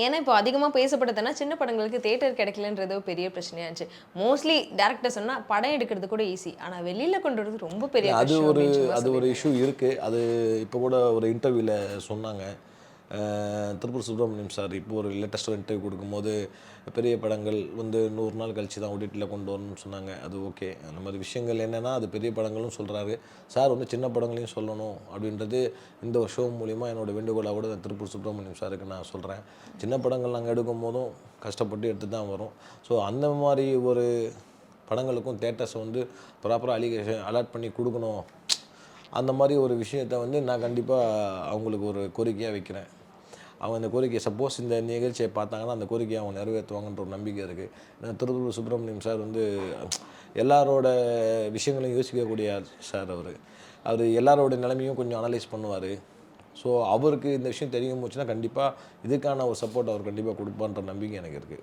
ஏன்னா, இப்போ அதிகமா பேசப்பட்டதுன்னா, சின்ன படங்களுக்கு தியேட்டர் கிடைக்கலன்றது ஒரு பெரிய பிரச்சனையா இருந்துச்சு. மோஸ்ட்லி டைரக்டர் சொன்னா, படம் எடுக்கிறது கூட ஈஸி. ஆனா வெளில கொண்டு வரது ரொம்ப பெரிய இல்ல கஷ்டம் அப்டின்ற மாரி அது ஒரு சொல்லியிருந்தாங்க. இஷ்யூ இருக்கு. அது இப்போ கூட ஒரு இன்டர்வியூல சொன்னாங்க. திருப்பூர் சுப்ரமணியம் சார் இப்போ ஒரு லேட்டஸ்ட்டா ஒரு இன்டர்வியூ குடுக்கும்போது, பெரிய படங்கள் வந்து 100 நாள் கழிச்சு தான் ஓடிடில கொண்டு வரணும்னு சொன்னாங்க. அது ஓகே. அந்த மாரி விஷயங்கள் என்னன்னா, அது பெரிய படங்களும் சொல்றாரு. சார் வந்து சின்ன படங்களையும் சொல்லணும் அப்படின்றது இந்த ஒரு ஷோ மூலியமா என்னோட வேண்டுகோளா கூட திருப்பூர் சுப்ரமணியம் சாருக்கு நான் சொல்றேன். சின்ன படங்கள் நாங்க எடுக்கும்போதும் கஷ்டப்பட்டு எடுத்து தான் வரோம். ஸோ அந்த மாரி ஒரு படங்களுக்கும் தியேட்டர்ஸ் வந்து ப்ராப்பரா அலாட் பண்ணி குடுக்கணும். அந்த மாரி ஒரு விஷயத்த வந்து நான் கண்டிப்பா அவங்களுக்கு ஒரு கோரிக்கையா வைக்கிறேன். அவங்க அந்த கோரிக்கைய சப்போஸ் இந்த நிகழ்ச்சிய பார்த்தாங்கன்னா, அந்த கோரிக்கைய அவங்க நிறைவேத்துவாங்கன்ற ஒரு நம்பிக்கை இருக்கு. ஏன்னா திருப்பூர் சுப்ரமணியம் சார் வந்து எல்லாரோட விஷயங்களையும் யோசிக்கக்கூடிய சார் அவரு. அவரு எல்லாரோட நிலைமையும் கொஞ்சம் அனலைஸ் பண்ணுவாரு. ஸோ அவருக்கு இந்த விஷயம் தெரியும் போச்சுன்னா, கண்டிப்பா இதுக்கான ஒரு சப்போர்ட் அவர் கண்டிப்பா குடுப்பார்ன்ற நம்பிக்கை எனக்கு இருக்கு.